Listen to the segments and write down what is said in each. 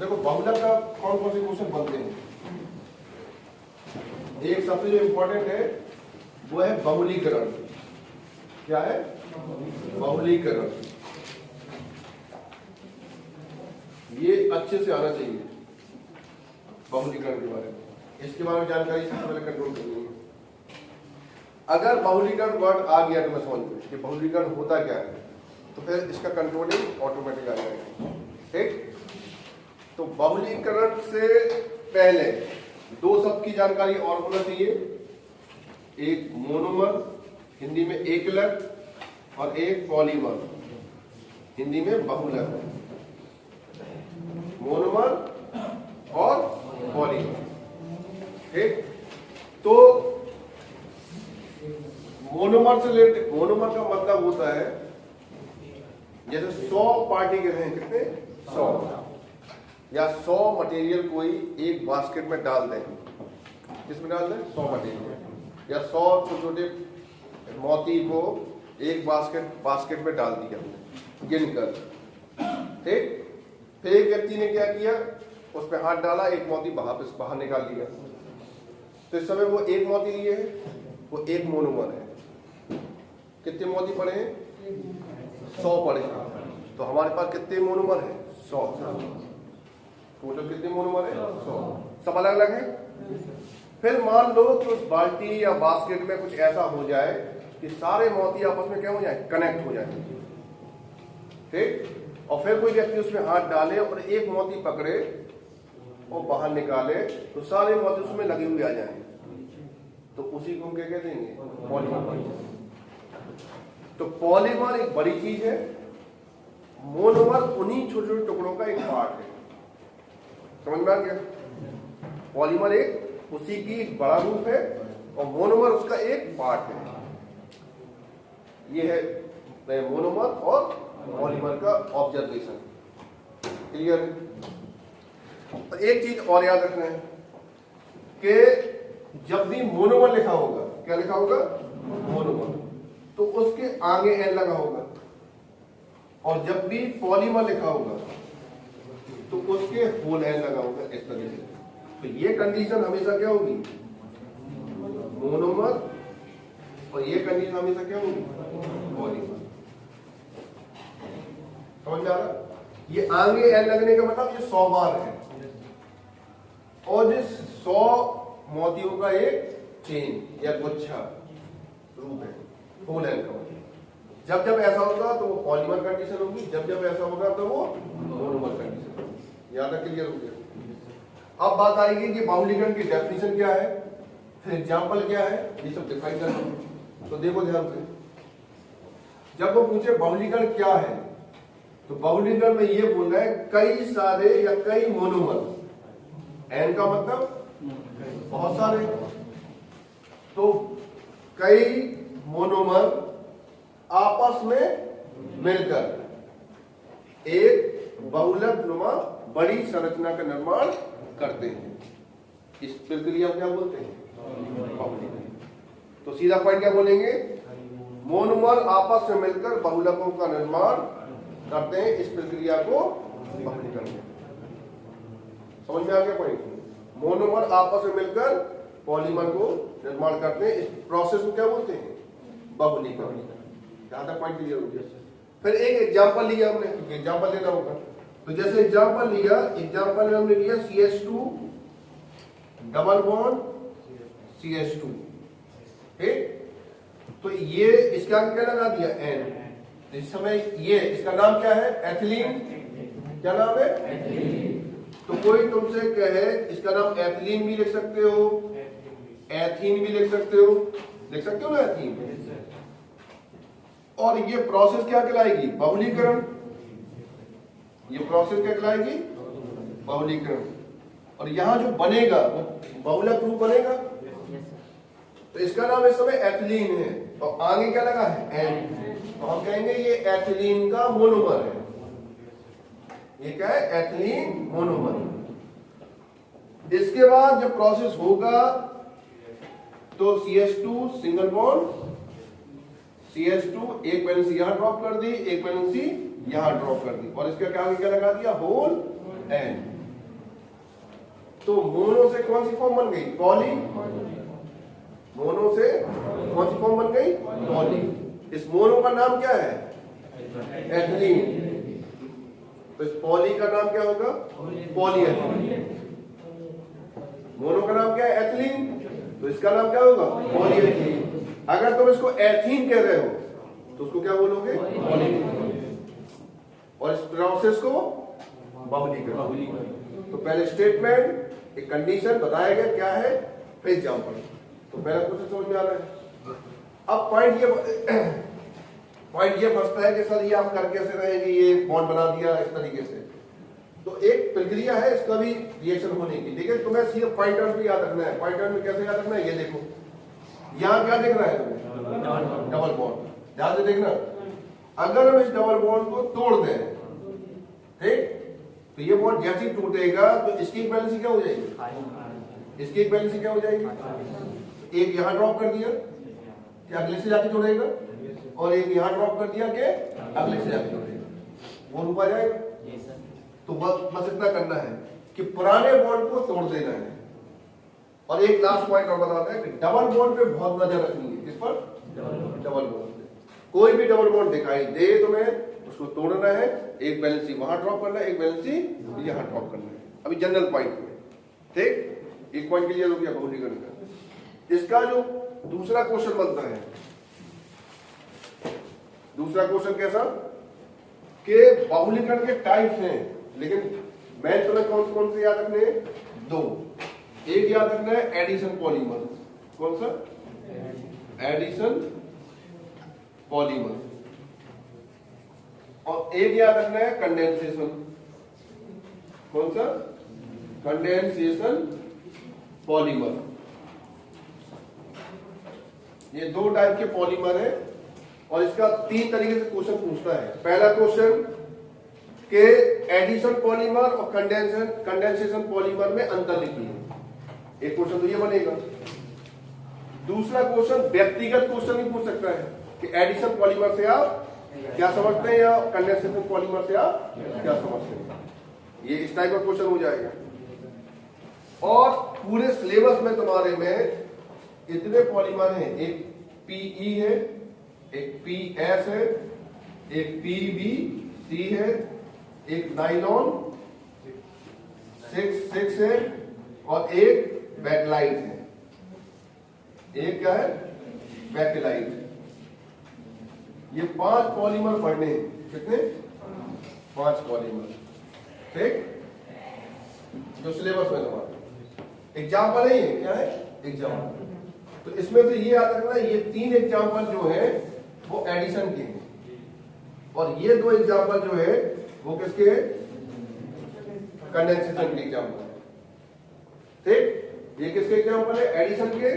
देखो बहुलक का कौन कौन से क्वेश्चन बनते हैं। एक सबसे जो इंपॉर्टेंट है वो है बहुलीकरण। क्या है? बहुलीकरण। ये अच्छे से आना चाहिए बहुलीकरण के बारे में। इसके बारे में जानकारी सबसे पहले कंट्रोल करनी है। अगर बहुलीकरण वर्ड आ गया तो मैं समझ लो कि बहुलीकरण होता क्या है, तो फिर इसका कंट्रोलिंग ऑटोमेटिक आ जाएगा। ठीक, तो बहुलीकरण से पहले दो शब्द की जानकारी और होना चाहिए। एक मोनोमर, हिंदी में एकलक, और एक पॉलीमर, हिंदी में बहुलक। मोनोमर और पॉलीमर। ठीक, तो मोनोमर से रिलेटेड, मोनोमर का मतलब होता है जैसे 100 पार्टिकल हैं, कितने? 100, या 100 मटेरियल कोई एक बास्केट में डाल दें। किसमें डाल दें? 100 मटेरियल, या 100 छोटे छोटे मोती को एक बास्केट में डाल दिया गिनकर। ठीक, फिर एक व्यक्ति ने क्या किया, उस पर हाथ डाला, एक मोती बाहर निकाल लिया। तो इस समय वो एक मोती लिए है, वो एक मोनोमर है। कितने मोती पड़े हैं? 100 पड़े हैं। तो हमारे पास कितने मोनोमर है? 100। टोटल कितने मोनोमर है? 100। सब अलग अलग है। फिर मान लो कि उस बाल्टी या बास्केट में कुछ ऐसा हो जाए कि सारे मोती आपस में क्या हो जाए? कनेक्ट हो जाए। ठीक, और फिर कोई व्यक्ति उसमें हाथ डाले और एक मोती पकड़े और बाहर निकाले, तो सारे मोती उसमें लगे हुए आ जाए, तो उसी को हम क्या कह देंगे? पॉलीमर। तो पॉलीमर एक बड़ी चीज है, मोनोमर उन्हीं छोटे छोटे टुकड़ों का एक पार्ट है। समझ में आ गया? पॉलीमर एक उसी की एक बड़ा रूप है और मोनोमर उसका एक पार्ट है। ये है मोनोमर और पॉलीमर का ऑब्जर्वेशन। क्लियर है? तो एक चीज और याद रखना है कि जब भी मोनोमर लिखा होगा, क्या लिखा होगा? मोनोमर, तो उसके आगे एन लगा होगा। और जब भी पॉलीमर लिखा होगा तो उसके होल एन लगा होगा, इस तरह से। तो ये कंडीशन हमेशा क्या होगी? मोनोमर, और ये कंडीशन हमेशा क्या होगी? पॉलीमर। समझ में आ रहा? ये आगे एन लगने का मतलब ये 100 बार है, और जिस 100 मोतियों का एक चेन या गुच्छा रूप है, होल एन का। जब जब ऐसा होगा तो वो पॉलीमर कंडीशन होगी, जब जब ऐसा होगा तो वो मोनोमर कंडीशन होगी। याद है? क्लियर हो गया? अब बात आएगी कि बहुलीकरण की डेफिनेशन क्या है, फिर एग्जाम्पल क्या है, ये सब डिफाइन करना। तो देखो ध्यान से, जब वो पूछे बहुलीकरण क्या है, तो बहुलीकरण में ये बोल रहा है कई सारे या कई मोनोमर। एन का मतलब बहुत सारे, तो कई मोनोमर आपस में मिलकर एक बहुलक नुमा बड़ी संरचना का निर्माण करते हैं। इस प्रक्रिया को क्या बोलते हैं? बहुलीकरण। तो सीधा पॉइंट क्या बोलेंगे? मोनोमर आपस में मिलकर बहुलकों का निर्माण करते हैं, इस प्रक्रिया को बहुलीकरण। समझ में आ गया पॉइंट? मोनोमर आपस में मिलकर पॉलीमर को निर्माण करते हैं, इस प्रोसेस को क्या बोलते हैं? बहुलीकरण। जहां तक पॉइंट क्लियर हो गया। फिर एक एग्जांपल लिया हमने, क्योंकि एग्जांपल लेना होगा। तो जैसे एग्जांपल लिया, एग्जांपल में हमने लिया CH2 डबल बॉन्ड CH2। ठीक, तो ये इसका क्या लगा दिया? N। इस समय ये इसका नाम क्या है? एथिलीन। क्या नाम है? एथिलीन। तो कोई तुमसे कहे इसका नाम एथिलीन भी लिख सकते हो, एथीन भी लिख सकते हो, लिख सकते हो ना एथीन। और ये प्रोसेस क्या कहलाएगी? बहुलीकरण। ये प्रोसेस क्या कहलाएगी? बहुलीकरण। और यहां जो बनेगा वो बहुलक रूप बनेगा, तो इसका नाम इस समय एथिलीन है, और आगे क्या लगा है? एन। तो हम कहेंगे ये एथिलीन का मोनोमर है। ये क्या है? Ethylene monomer. इसके बाद जब प्रोसेस होगा तो CH2 सिंगल बॉन्ड CH2, एक वैलेंसी यहां ड्रॉप कर दी, एक वैलेंसी यहां ड्रॉप कर दी, और इसके आगे क्या लगा दिया? Whole N. तो मोनो से कौन सी फॉर्म बन गई? पॉली। मोनो से कौन सी फॉर्म बन गई? पॉली। इस मोनो का नाम क्या है? एथिलीन। तो इस पॉली का नाम क्या होगा? पॉलीएथिलीन। मोनो का नाम क्या है? एथिलीन। तो इसका नाम क्या होगा? पॉलीएथिलीन। अगर तुम इसको एथीन कह रहे हो तो उसको क्या बोलोगे? पॉलीएथिलीन। और इस प्रोसेस को बहुलीकरण। तो पहले स्टेटमेंट, एक कंडीशन बताया गया क्या है, फिर एग्जांपल। तो पहला प्रोसेस समझ में आ रहा है। अब पॉइंट ये फंसता है कि सर ये आप कर कैसे रहेंगे, ये बॉन्ड बना दिया इस तरीके से। तो एक प्रक्रिया है इसका भी रिएक्शन होने की, लेकिन तुम्हें सिर्फ पॉइंटर भी याद रखना है। पॉइंटर में कैसे याद रखना है? ये देखो, यहाँ क्या दिख रहा है तुम्हें? Double bond. ध्यान से देखना, अगर हम इस डबल बॉन्ड को तोड़ दें, ठीक, तो ये बॉन्ड जैसे ही टूटेगा तो इसकी इक्विवेलेंसी क्या हो जाएगी? इसकी इक्विवेलेंसी क्या हो जाएगी? एक यहां ड्रॉप कर दिया कि अगले से जाके जोड़ेगा, और एक यहां ड्रॉप कर दिया कि अगले से जाके जोड़ेगा, वो रूप आ जाएगा। तो बस इतना करना है कि पुराने बॉन्ड को तोड़ देना है। और एक लास्ट पॉइंट और बताते हैं कि डबल बॉन्ड पे बहुत नजर रखनी है। किस पर? Double bond. कोई भी डबल बॉन्ड दिखाई दे तुम्हें, उसको तोड़ना है, एक बैलेंसी वहां ड्रॉप करना है, एक बैलेंसी यहां ड्रॉप करना है। अभी जनरल पॉइंट में, ठीक, एक पॉइंट के लिए रुकिए बहुलीकरण का। इसका जो दूसरा क्वेश्चन बनता है, दूसरा क्वेश्चन कैसा कि बहुलीकरण के टाइप्स हैं, लेकिन मैं तुम्हें कौन कौन से याद रखने हैं? दो। एक याद रखना है एडिशन पॉलीमर। कौन सा? Addition polymer. और एक याद रखना है कंडेंसेशन। कौन सा? Condensation polymer. ये दो टाइप के पॉलीमर है और इसका तीन तरीके से क्वेश्चन पूछता है। पहला क्वेश्चन के एडिशन पॉलीमर और कंडेंसेशन पॉलीमर में अंतर लिखिए, एक क्वेश्चन तो ये बनेगा। दूसरा क्वेश्चन व्यक्तिगत क्वेश्चन भी पूछ सकता है कि एडिशन पॉलीमर से आप क्या समझते हैं या कंडेंसेशन पॉलीमर से आप क्या समझते हैं। ये इस टाइप का क्वेश्चन हो जाएगा। और पूरे सिलेबस में तुम्हारे में इतने पॉलीमर हैं, एक पीई है, एक पीएस है, एक पीबीसी है, एक नाइलॉन 6 है और एक बैकलाइट है। एक क्या है? बैकलाइट। ये 5 पॉलीमर पढ़ने हैं। कितने? 5 पॉलीमर, ठीक, जो सिलेबस में तुम्हारे एग्जाम्पल है। ये क्या है? एग्जाम्पल। तो इसमें से ये याद रखना, ये 3 एग्जाम्पल जो है वो एडिशन के हैं और ये 2 एग्जाम्पल जो है वो किसके? कंडेंसेशन के एग्जाम्पल, ठीक। ये किसके एग्जाम्पल है? एडिशन के।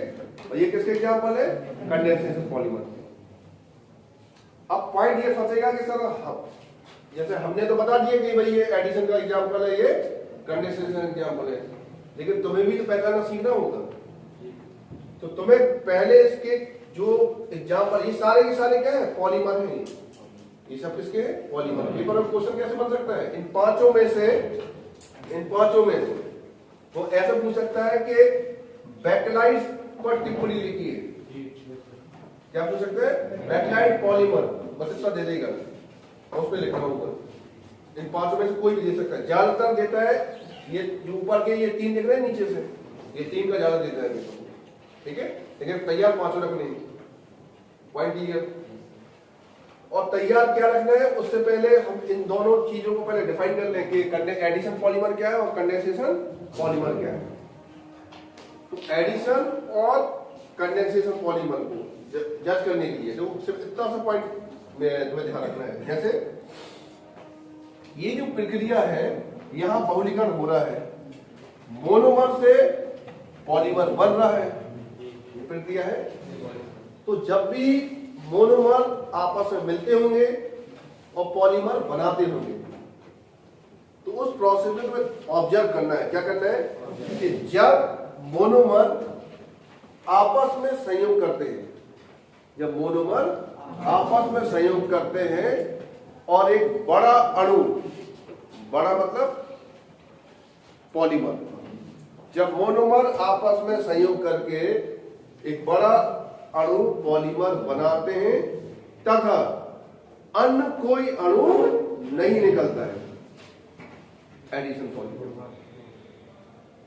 और ये किसके एग्जाम्पल है? कंडेंसेशन पॉलीमर के। अब पॉइंट ये फंसेगा कि सर जैसे हमने तो बता दिया कि भाई ये एडिशन का एग्जाम्पल है, ये कंडेंसेशन एग्जाम्पल है, लेकिन तुम्हें भी तो पहचानना सीखना होगा। तो तुम्हें पहले इसके जो एग्जाम्पल, ये सारे के सारे क्या है? पॉलीमर हैं। ये सब किसके हैं? पॉलीमर। पेपर में क्वेश्चन कैसे बन सकता है? इन पांचों में से वो ऐसा पूछ सकता है कि बैकलाइट पर टिप्पणी लिखिए। क्या पूछ सकते हैं? बैकलाइट पॉलीमर, बस इतना दे देगा और उस पर लिखना होगा। इन पांचों में से कोई भी दे सकता है। ज्यादातर देता है ये जो ऊपर के ये 3 दिख रहे हैं नीचे से, ये 3 का ज्यादा देता है, ठीक है। लेकिन तैयार 5 रखने हैं। Point clear? और तैयार क्या रखना है उससे पहले हम इन दोनों चीजों को पहले डिफाइन कर लें कि एडिशन पॉलीमर क्या है और कंडेंसेशन पॉलीमर क्या है। तो एडिशन और कंडेंसेशन पॉलीमर को जज करने के लिए जो सिर्फ इतना सा पॉइंट में तुम्हें ध्यान रखना है। जैसे ये जो प्रक्रिया है, यहां बहुलीकरण हो रहा है, मोनोमर से पॉलीमर बन रहा है, ये प्रक्रिया है। तो जब भी मोनोमर आपस में मिलते होंगे और पॉलीमर बनाते होंगे, तो उस प्रोसेस में ऑब्जर्व करना है। क्या करना है कि जब मोनोमर आपस में संयोग करते हैं, जब मोनोमर आपस में संयोग करते हैं और एक बड़ा अणु, बड़ा मतलब पॉलीमर, जब मोनोमर आपस में संयोग करके एक बड़ा अणु पॉलीमर बनाते हैं तथा अन्य कोई अणु नहीं निकलता है, एडिशन पॉलीमर।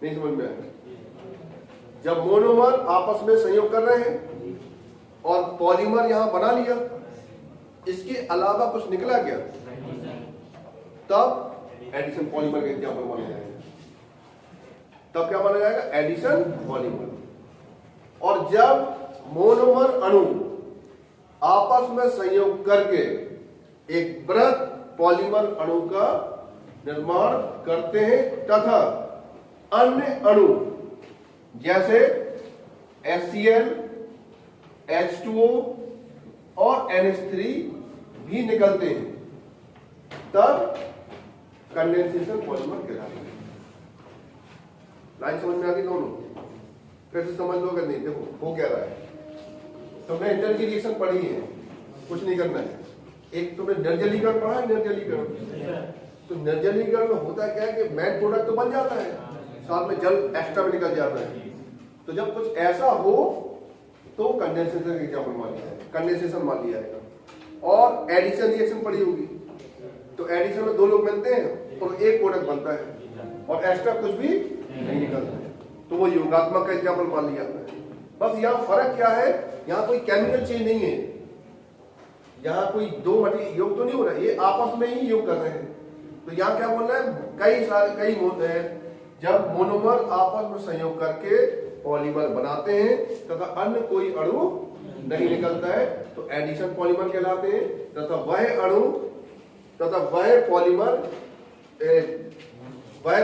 नहीं समझ में आया? जब मोनोमर आपस में संयोग कर रहे हैं और पॉलीमर यहां बना लिया, इसके अलावा कुछ निकला क्या, तब एडिशन पॉलीमर का एग्जाम्पल माना जाएगा। तब क्या माना जाएगा, एडिशन पॉलीमर। और जब मोनोमर अणु आपस में संयोग करके एक बृहद पॉलीमर अणु का निर्माण करते हैं तथा अन्य अणु जैसे HCl, H2O और NH3 भी निकलते हैं, तब कंडेंसेशन पॉलीमर कहलाते हैं। लाइन समझ में आ गई दोनों? फिर से समझ लो अगर नहीं। देखो हो क्या रहा है, तुमने इंटर की रिएक्शन पढ़ी है, कुछ नहीं करना है। एक तुमने निर्जलीकरण पढ़ा है, निर्जलीकरण। तो निर्जलीकरण में होता क्या है कि मेन प्रोडक्ट तो बन जाता है, साथ में जल एक्स्ट्रा में निकल जाता है। तो जब कुछ ऐसा हो तो कंडेंसेशन का एग्जाम्पल मान लिया जाएगा, कंडेंसेशन मान लिया जाएगा। और एडिशन रिएक्शन पढ़ी होगी, तो एडिशन में दो लोग मिलते हैं और एक प्रोडक्ट बनता है और एक्स्ट्रा कुछ भी नहीं निकलता है, तो वो योगात्मक का एग्जाम्पल मान लिया जाता है। बस यहाँ फर्क क्या है, यहाँ कोई केमिकल चेंज नहीं है, यहाँ कोई दो मटेरियल योग तो नहीं हो रहा है, ये आपस में ही योग कर रहे हैं। तो यहाँ क्या बोल रहा है, कई जब मोनोमर आपस में संयोग करके पॉलीमर बनाते हैं तथा अन्य कोई अणु नहीं निकलता है, तो एडिशन पॉलीमर कहलाते हैं। तथा वह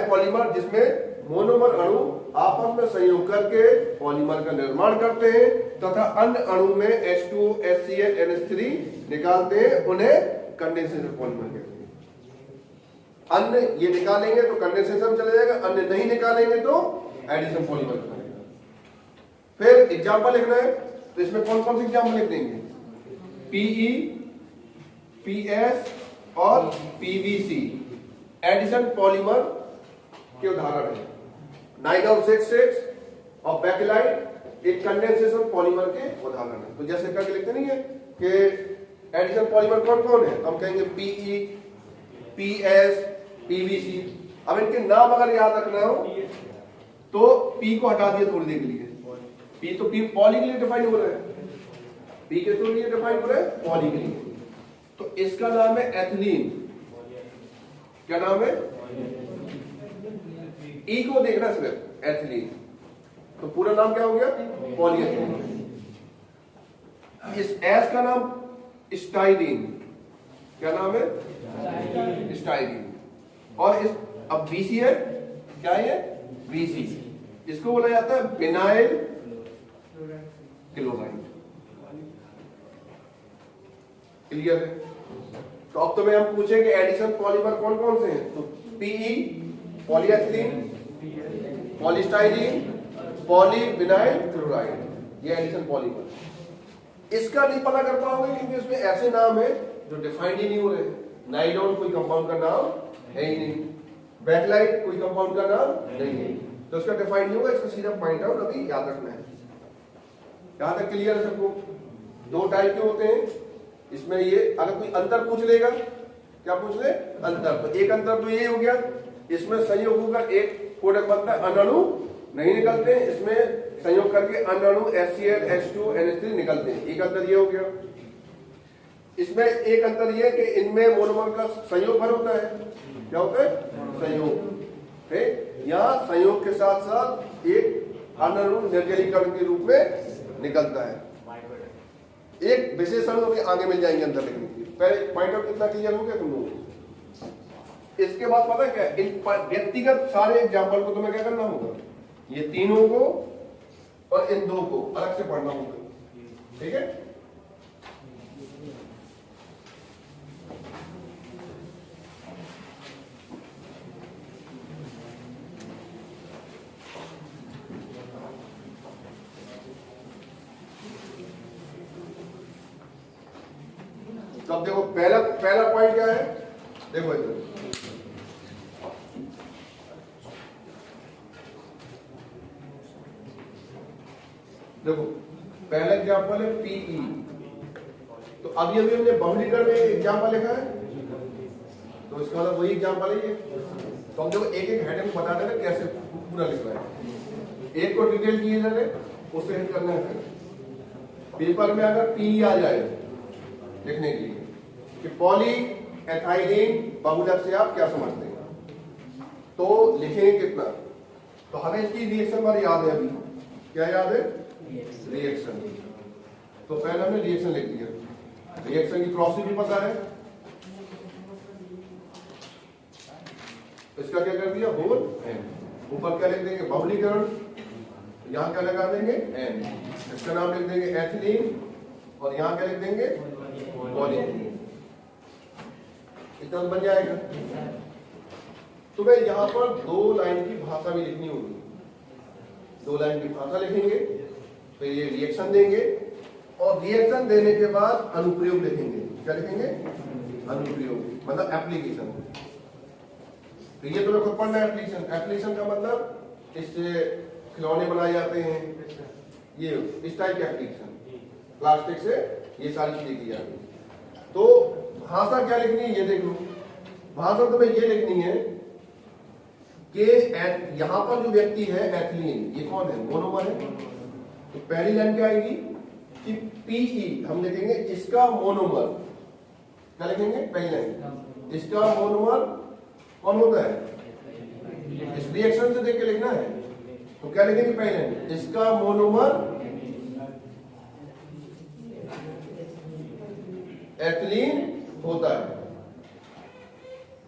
पॉलीमर जिसमें मोनोमर अणु आपस में संयोग करके पॉलीमर का निर्माण करते हैं तथा अन्य अणु में H2O, HCl, NH3 निकालते हैं, उन्हें कंडेंसेशन पॉलीमर कहते हैं। अन्य ये निकालेंगे तो कंडेंसेशन चला जाएगा, अन्य नहीं निकालेंगे तो एडिशन पॉलीमर बनेगा। फिर एग्जाम्पल लिखना है, तो इसमें कौन कौन से एग्जाम्पल लिख देंगे, PE, PS और PVC एडिशन पॉलीमर के उदाहरण है। 9066 और बैकेलाइट एक कंडेंसेशन पॉलीमर के उदाहरण है। तो जैसे करके लिखते नहीं है कि एडिशन पॉलीमर कौन कौन है, हम कहेंगे PE, PS, PVC। अब इनके नाम अगर याद रखना हो तो P को हटा दिया थोड़ी देर के लिए, P तो P पॉली के लिए डिफाइन हो रहा है, P के तो लिए डिफाइन हो रहा है पॉली के लिए। तो इसका नाम है एथिलीन। क्या नाम है, E को देखना सिर्फ एथिलीन, तो पूरा नाम क्या हो गया, पॉलीएथिलीन। इस S का नाम स्टाइरीन। क्या नाम है, स्टाइरीन। और इस अब BC है, क्या है, BC, इसको बोला जाता है बिनाइल क्लोराइड। क्लियर है? तो अब तुम्हें हम पूछेंगे एडिशन पॉलीमर कौन कौन से हैं, तो PE polyethylene, polystyrene, polyvinyl chloride, ये एडिशन पॉलीमर। इसका नहीं पता कर पाओगे क्योंकि इसमें ऐसे नाम है जो डिफाइंड ही नहीं हो रहे। नाइलॉन कोई कंपाउंड का नाम है ही नहीं, बैकलाइट कोई कंपाउंड का नाम नहीं है, तो इसका डिफाइंड नहीं होगा। इसका सीधा पॉइंट आउट अभी याद रखना है। यहां तक क्लियर है सबको? दो टाइप के होते हैं इसमें। ये अगर कोई अंतर पूछ लेगा, क्या पूछ ले, अंतर, तो एक अंतर तो ये हो गया, इसमें संयोग होकर एक प्रोडक्ट बनता है, अणु नहीं निकलते, इसमें संयोग करके अणु HCl, H2O, NH3 निकलते हैं। एक अंतर ये हो गया। इसमें एक अंतर ये कि इनमें मोनोमर का संयोग भर होता है। क्या होता है, संयोग है। यहाँ संयोग के साथ साथ एक अणु निर्जलीकरण के रूप में निकलता है। एक विशेषण आगे मिल जाएंगे अंदर लिखने के लिए। पहले पॉइंट आउट कितना क्लियर हो गया तुम लोगों? इसके बाद पता है क्या, इन व्यक्तिगत सारे एग्जाम्पल को तुम्हें क्या करना होगा, ये तीनों को और इन दो को अलग से पढ़ना होगा। ठीक है, तो अब देखो पहला पॉइंट क्या है, देखो इधर देखो पहला एग्जाम्पल है पीई, तो अभी अभी हमने बहुलीकरण में एग्जाम्पल लिखा है, तो इसका मतलब वही एग्जाम्पल है ये। तो हम देखो एक एक हेडिंग बता देना कैसे पूरा लिखना है, एक को डिटेल किए जा रहे उसे हिट करना है। पेपर में अगर पी आ जाए लिखने के लिए कि पॉली एथाइलिन बहुलक से आप क्या समझते हैं, तो लिखेंगे कितना। तो हमें इसकी रिएक्शन बार याद है, अभी क्या याद है, रिएक्शन। तो पहले हमने रिएक्शन लिख दिया, रिएक्शन की प्रोसेस भी पता है, इसका क्या कर दिया होल एन, ऊपर क्या लिख देंगे बहुलीकरण, यहां क्या लगा देंगे एन, इसका नाम लिख देंगे एथिलीन और यहां क्या लिख देंगे पॉलीथीन, इतना बन जाएगा। तो भाई यहां पर दो लाइन की भाषा भी लिखनी होगी, दो लाइन की भाषा लिखेंगे, फिर ये रिएक्शन देंगे और रिएक्शन देने के बाद अनुप्रयोग लिखेंगे। क्या लिखेंगे, अनुप्रयोग मतलब एप्लीकेशन। तो ये तुम्हें खुद पढ़ना है एप्लीकेशन। एप्लीकेशन का मतलब इससे खिलौने बनाए जाते हैं, ये इस टाइप के एप्लीकेशन, प्लास्टिक से ये सारी चीजें की जाती है। तो भाषा क्या लिखनी है ये देख लो, भाषा तुम्हें ये लिखनी है कि यहां पर जो व्यक्ति है एथिलीन, ये कौन है, मोनोमर है। तो पहली लाइन क्या आएगी कि पीई हम लिखेंगे इसका मोनोमर, क्या लिखेंगे पहली लाइन, इसका मोनोमर कौन होता है, इस रिएक्शन से देख के लिखना है। तो क्या लिखेंगे पहले, इसका मोनोमर एथिलीन होता है,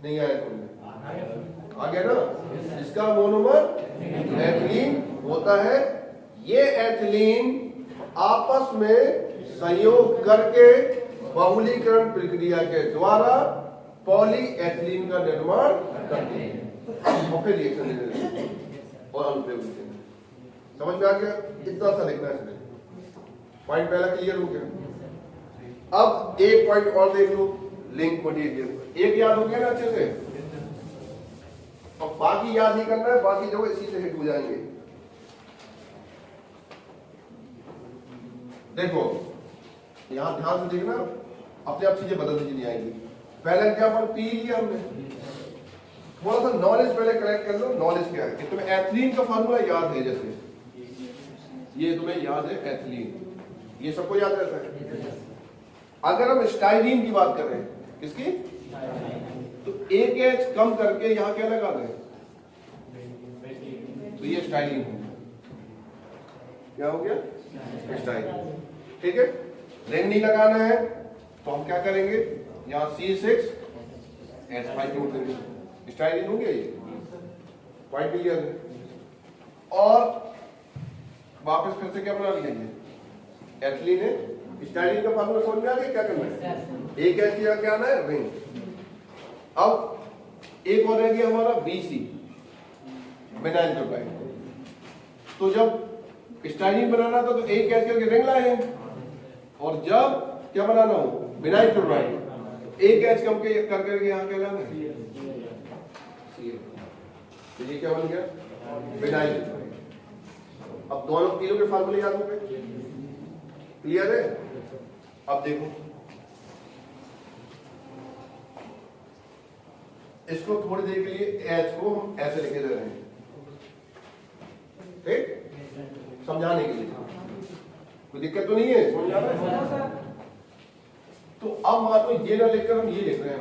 नहीं आया तुमने, आ गया ना, इसका मोनोमर एथिलीन होता है। ये एथिलीन आपस में संयोग करके बहुलीकरण प्रक्रिया के द्वारा पॉलीएथिलीन का निर्माण करते हैं और फिर रिएक्शन देते हैं और अनुप्रयोग देते हैं। समझ में आ गया, इतना सा लिखना है इसमें। पॉइंट पहला क्लियर हो गया। अब एक पॉइंट और देख लो, लिंक मटेरियल एक याद हो गया ना अच्छे से, और बाकी याद नहीं करना है, बाकी जो इसी से हिट हो जाएंगे। देखो यहां ध्यान से देखना, अपने आप चीजें बदलती चली आएंगी। पहले एग्जाम्पल पी लिया हमने, थोड़ा सा नॉलेज पहले कलेक्ट कर लो, नॉलेज क्या है कि तुम्हें एथिलीन का फार्मूला याद है, जैसे ये तुम्हें याद है एथिलीन, ये सबको याद रहता है। अगर हम स्टाइलीन की बात कर रहे हैं, किसकी, तो एक एच कम करके यहां क्या लगा दें, तो ये स्टाइलीन हो गया, क्या हो गया स्टाइलीन। ठीक है, रिंग नहीं लगाना है तो हम क्या करेंगे, यहां C6H5 जोड़ देंगे, स्टाइलीन हो गया ये, पॉइंट क्लियर है। और वापस फिर से क्या बना लिया, ये एथिलीन है, स्टाइलीन का फार्मूला समझ में आ गया, क्या करना है, एक एच का क्या आना है रिंग। अब एक और रह गया हमारा BC बिनाइल क्लोराइड। तो जब स्टाइलीन बनाना था तो एक एच करके रिंग लाए हैं, और जब क्या बनाना हो बिनाइल क्लोराइड, एक एच कम के करके यहां क्या लाना है, तो ये क्या बन गया बिनाइल क्लोराइड। अब दोनों तीनों के फार्मूले याद हो गए, क्लियर है। अब देखो इसको थोड़ी देर के लिए एच को हम ऐसे लिखे दे रहे हैं, ठीक, समझाने के लिए, कोई दिक्कत तो नहीं है, समझ आ रहा है। तो अब मान लो ये ना लिखकर हम ये लिख रहे हैं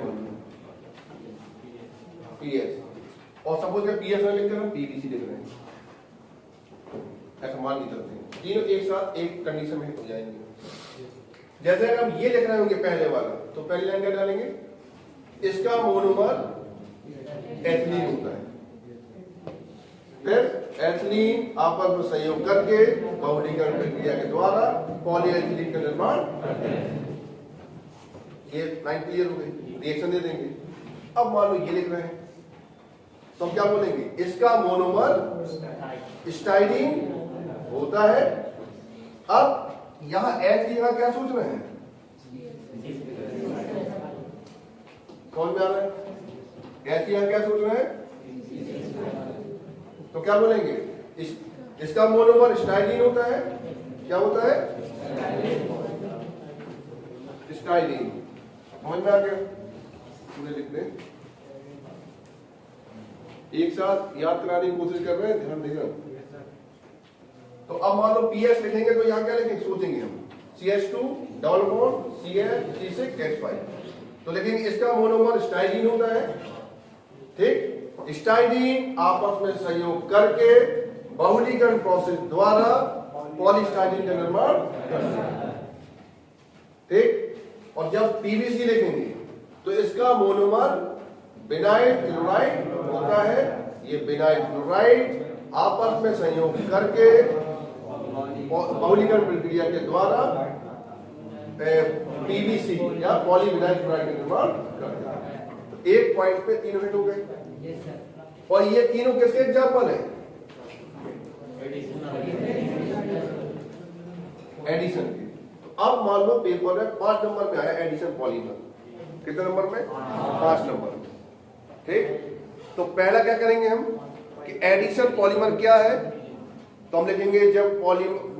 PS, और सपोज PS ना लिखकर हम PVC लिख रहे हैं, ऐसा मान नहीं सकते, तीनों एक साथ एक कंडीशन में हो जाएंगे। जैसे अगर हम ये लिख रहे होंगे पहले वाला, तो पहले लाइन क्या डालेंगे, इसका मोनोमर एथिलीन होता है, फिर एथिलीन आपस में संयोग करके बहुलीकरण प्रक्रिया के द्वारा पॉलीएथिलीन का निर्माण करते हैं। ये लाइन क्लियर हो गई, रिएक्शन दे देंगे। अब मान लो ये लिख रहे हैं तो हम क्या बोलेंगे, इसका मोनोमर स्टाइलीन होता है। अब यहां एच की जगह क्या सोच रहे हैं, कौन में आ रहा है, एच की जगह क्या सोच रहे हैं, तो क्या बोलेंगे, इसका मोनोमर स्टाइलीन होता है, क्या होता है? स्टाइलीन। समझ में आ गया? पूरे लिख दें, एक साथ याद कराने की कोशिश कर रहे हैं, ध्यान देगा। तो अब मान लो पीएस लिखेंगे तो यहाँ क्या लिखेंगे, सोचेंगे हम CH2 डबल बॉन्ड CH3 तो लिखेंगे इसका मोनोमर स्टाइलीन होता है। ठीक, स्टाइलीन आपस में सहयोग करके बहुलीकरण प्रोसेस द्वारा पॉलीस्टाइलीन का निर्माण करते हैं। ठीक, और जब पीवीसी लिखेंगे तो इसका मोनोमर विनाइल क्लोराइड होता है। ये विनाइल क्लोराइड आपस में संयोग करके बहुलीकरण प्रक्रिया के द्वारा पीवीसी या पॉलीविनाइल क्लोराइड का निर्माण करता है। तो एक पॉइंट पे तीनों हिट हो गए। और ये तीनों किसके एग्जाम्पल है? एडिशन के। तो अब मान लो पेपर में 5 नंबर में आया एडिशन पॉलीमर। कितने नंबर में? 5 नंबर में। ठीक, तो पहला क्या करेंगे हम कि एडिशन पॉलीमर क्या है, तो हम लिखेंगे जब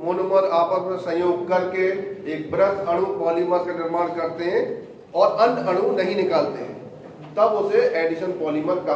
मोनोमर आपस में संयोग करके एक वृहत अणु पॉलीमर का निर्माण करते हैं और अन्य अणु नहीं निकालते हैं, तब उसे एडिशन पॉलीमर कहा